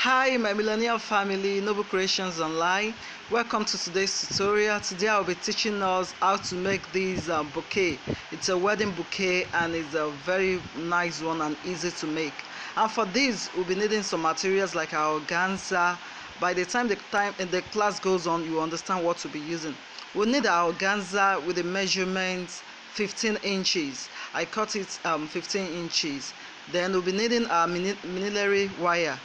Hi my millennial family, Noble Creations Online. Welcome to today's tutorial. Today I'll be teaching us how to make this bouquet. It's a wedding bouquet and it's a very nice one and easy to make. And for this we'll be needing some materials like our organza. By the time the class goes on, you understand what to be using. We'll need our organza with the measurements 15 inches. I cut it 15 inches. Then we'll be needing our millinery wire.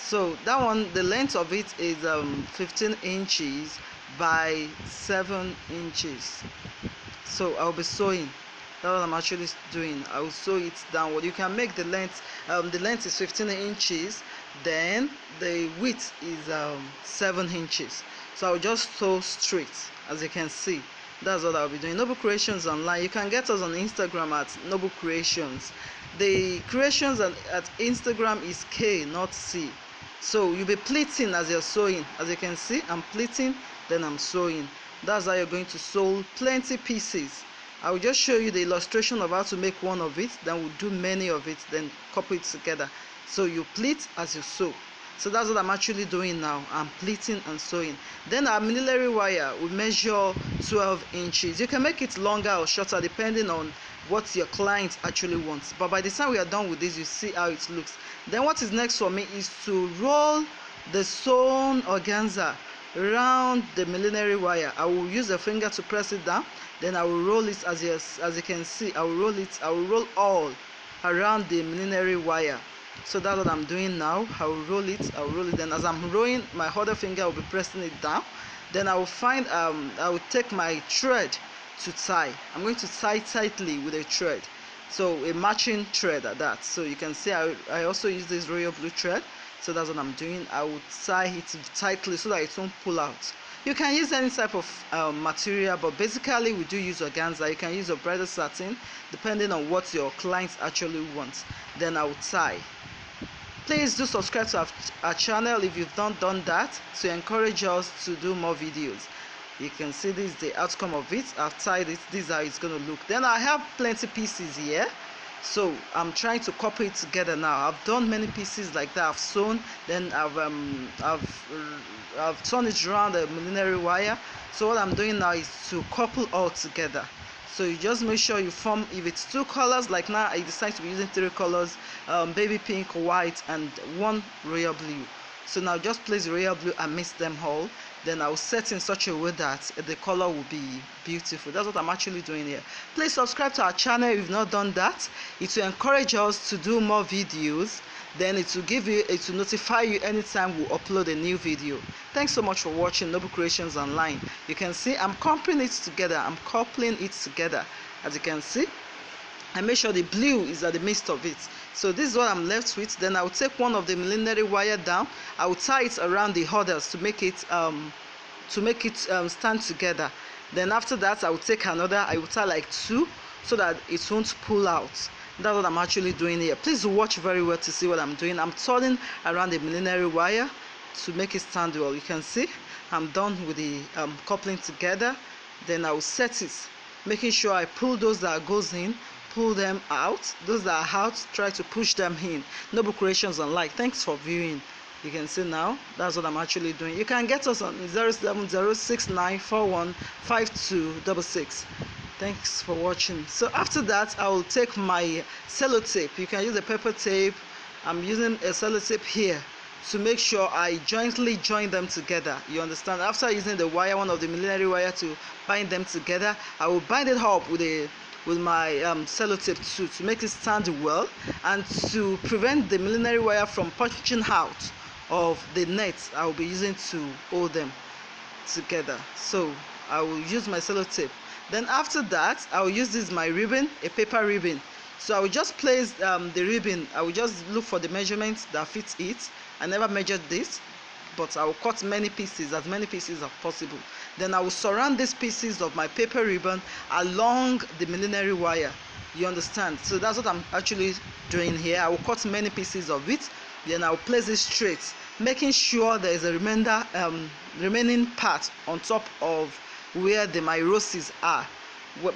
So that one, the length of it is 15 inches by 7 inches. So I'll be sewing. That's what I'm actually doing. I will sew it downward. You can make the length is 15 inches, then the width is 7 inches. So I'll just sew straight, as you can see. That's what I'll be doing. Noble Creations Online. You can get us on Instagram at Noble Creations. The creations at Instagram is K, not C. So you'll be pleating as you're sewing. As you can see, I'm pleating, then I'm sewing. That's how you're going to sew plenty pieces. I will just show you the illustration of how to make one of it, then we'll do many of it, then couple it together. So you pleat as you sew. So that's what I'm actually doing now. I'm pleating and sewing. Then our millinery wire will measure 12 inches. You can make it longer or shorter depending on what your client actually wants. But by the time we are done with this, you see how it looks. Then what is next for me is to roll the sewn organza around the millinery wire. I will use a finger to press it down. Then I will roll it as you can see. I will roll all around the millinery wire. So that's what I'm doing now. I will roll it. Then as I'm rolling, my other finger will be pressing it down. Then I will I will take my thread to tie. I'm going to tie tightly with a thread, so a matching thread at that. So you can see I also use this royal blue thread. So that's what I'm doing. I will tie it tightly so that it won't pull out. You can use any type of material, but basically we do use organza. You can use a bridal satin depending on what your clients actually want. Then I will tie. Please do subscribe to our channel if you've not done that, to encourage us to do more videos. You can see this is the outcome of it. I've tied it. This is how it's going to look. Then I have plenty pieces here, so I'm trying to couple it together now. I've done many pieces like that. I've sewn, then I've turned it around the millinery wire. So what I'm doing now is to couple all together. So you just make sure you form, if it's two colors, like now I decide to be using 3 colors, baby pink, white, and 1 royal blue. So now just place the royal blue and mix them all. Then I'll set in such a way that the color will be beautiful. That's what I'm actually doing here. Please subscribe to our channel if you've not done that. It will encourage us to do more videos. Then it will notify you anytime we upload a new video. Thanks so much for watching Noble Creations Online. You can see I'm coupling it together. As you can see, I make sure the blue is at the midst of it. So this is what I'm left with. Then I will take one of the millinery wire down. I will tie it around the others to make it stand together. Then after that, I will take another. I will tie like 2 so that it won't pull out. That's what I'm actually doing here. Please watch very well to see what I'm doing. I'm turning around the millinery wire to make it stand well. You can see I'm done with the coupling together. Then I will set it, making sure I pull those that goes in, pull them out. Those that are out, try to push them in. Noble Creations Online. Thanks for viewing. You can see now that's what I'm actually doing. You can get us on 07069415266. Thanks for watching. So after that, I will take my Cellotape. You can use a paper tape. I'm using a Cellotape here to make sure I jointly join them together. You understand? After using the wire, one of the millinery wire, to bind them together, I will bind it up with my Cellotape too, to make it stand well and to prevent the millinery wire from punching out of the net I will be using to hold them together. So I will use my Cellotape. Then after that, I will use my ribbon, a paper ribbon. So I will just place the ribbon. I will just look for the measurements that fits it. I never measured this, but I will cut many pieces, as many pieces as possible. Then I will surround these pieces of my paper ribbon along the millinery wire. You understand? So that's what I'm actually doing here. I will cut many pieces of it. Then I will place it straight, making sure there is a remaining part on top of where my roses are.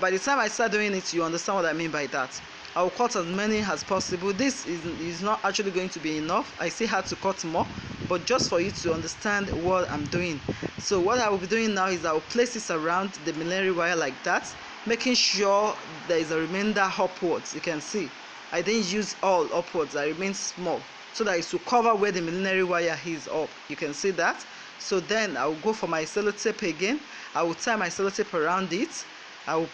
By the time I start doing it, you understand what I mean by that. I'll cut as many as possible. This is not actually going to be enough. I still had to cut more, but just for you to understand what I'm doing. So what I will be doing now is I will place this around the millinery wire like that, making sure there is a remainder upwards. You can see I didn't use all upwards, I remain small, so that it will cover where the millinery wire is up. You can see that. So then I will go for my sellotape again. I will tie my sellotape around it. I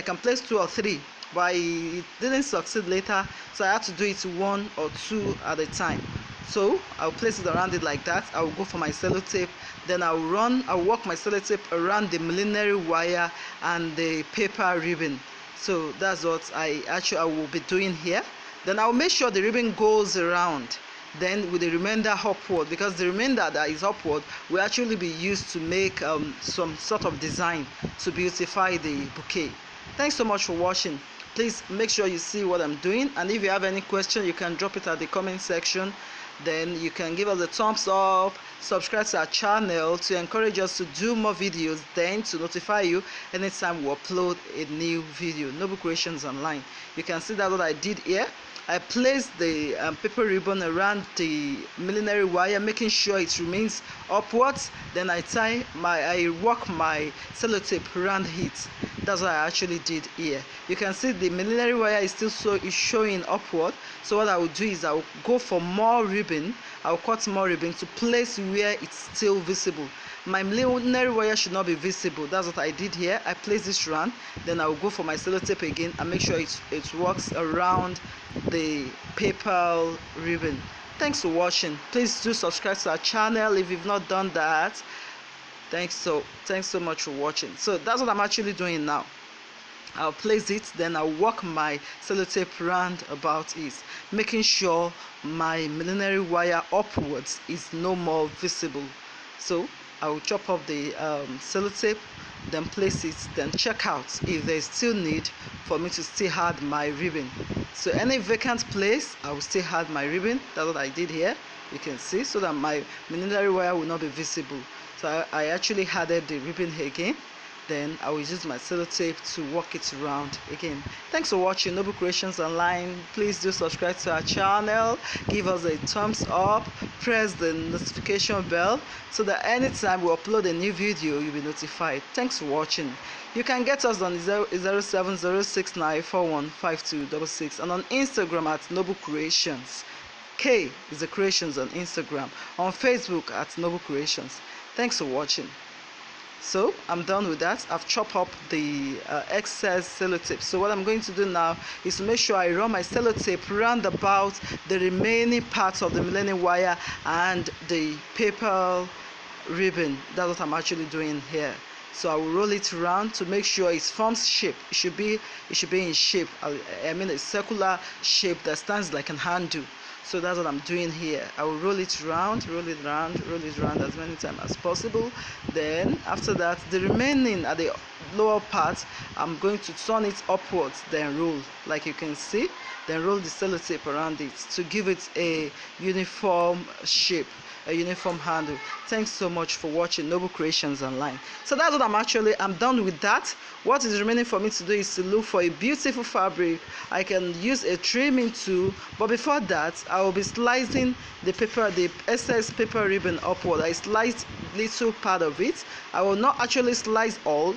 can place 2 or 3, but it didn't succeed later, so I had to do it 1 or 2 at a time. So I'll place it around it like that. I will go for my sellotape, then I'll work my sellotape around the millinery wire and the paper ribbon. So that's what I will be doing here. Then I'll make sure the ribbon goes around, then with the remainder upward, because the remainder that is upward will actually be used to make some sort of design to beautify the bouquet. Thanks so much for watching. Please make sure you see what I'm doing, and if you have any question, you can drop it at the comment section. Then you can give us a thumbs up, subscribe to our channel to encourage us to do more videos, then to notify you anytime we upload a new video. Noble Creations Online. You can see that what I did here. I placed the paper ribbon around the millinery wire, making sure it remains upwards. Then I work my sellotape around it. That's what I actually did here. You can see the millinery wire is still showing upward. So what I will do is I will go for more ribbon. I will cut more ribbon to place where it's still visible. My millinery wire should not be visible. That's what I did here. I place this round, then I will go for my sellotape again and make sure it works around the paper ribbon. Thanks for watching. Please do subscribe to our channel if you've not done that. Thanks so much for watching. So that's what I'm actually doing now. I'll place it, then I'll work my sellotape round about it, making sure my millinery wire upwards is no more visible. So I will chop up the sellotape, then place it, then check out if there is still need for me to still add my ribbon. So any vacant place, I will still add my ribbon. That's what I did here. You can see, so that my millinery wire will not be visible. So I actually added the ribbon again. Then I will use my sellotape to work it around again. Thanks for watching Noble Creations Online. Please do subscribe to our channel, give us a thumbs up, press the notification bell so that anytime we upload a new video you'll be notified. Thanks for watching. You can get us on 07069415266 and on Instagram at Noble Creations. K is the Creations on Instagram. On Facebook at Noble Creations. Thanks for watching. So I'm done with that. I've chopped up the excess sellotape. So what I'm going to do now is to make sure I run my sellotape round about the remaining parts of the millinery wire and the paper ribbon. That's what I'm actually doing here. So I will roll it around to make sure it forms shape. It should be in shape. I mean a circular shape that stands like an handle. So that's what I'm doing here. I will roll it around as many times as possible. Then after that, the remaining at the lower part, I'm going to turn it upwards, then roll, like you can see. Then roll the sellotape around it to give it a uniform shape, a uniform handle. Thanks so much for watching Noble Creations Online. So that's what I'm done with that. What is remaining for me to do is to look for a beautiful fabric. I can use a trimming tool, but before that I will be slicing the excess paper ribbon upward. I sliced little part of it. I will not actually slice all,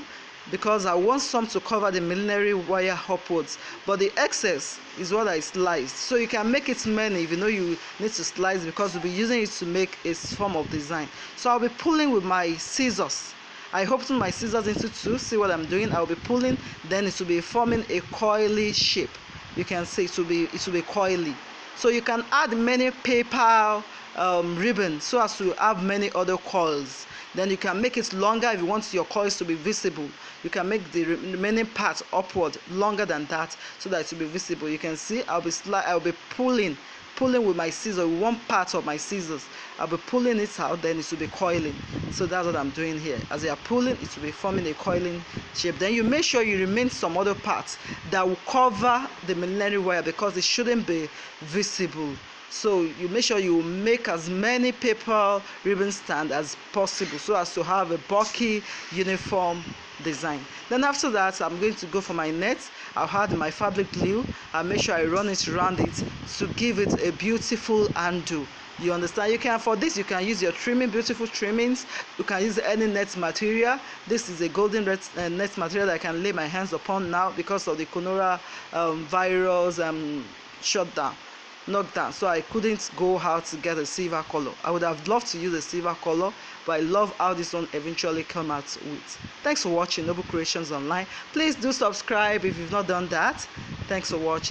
because I want some to cover the millinery wire upwards, but the excess is what I sliced. So you can make it many if you know you need to slice, because we'll be using it to make a form of design. So I'll be pulling with my scissors. I open my scissors into two. See what I'm doing? I'll be pulling, then it will be forming a coily shape. You can see it will be coily. So you can add many paper ribbon so as to have many other coils. Then you can make it longer if you want your coils to be visible. You can make the remaining part upward longer than that so that it will be visible. You can see I'll be pulling with my scissors, one part of my scissors. I'll be pulling it out, then it will be coiling. So that's what I'm doing here. As you are pulling, it will be forming a coiling shape. Then you make sure you remain some other parts that will cover the millinery wire, because it shouldn't be visible. So you make sure you make as many paper ribbon stand as possible so as to have a bulky uniform design. Then after that, I'm going to go for my net. I'll add my fabric glue and make sure I run it around it to give it a beautiful handle. You understand? You can, for this you can use your trimming, beautiful trimmings. You can use any net material. This is a golden red net material that I can lay my hands upon now because of the cholera virus shutdown, knockdown. So I couldn't go out to get a silver color. I would have loved to use a silver color, but I love how this one eventually came out with. Thanks for watching Noble Creations Online. Please do subscribe if you've not done that. Thanks for watching.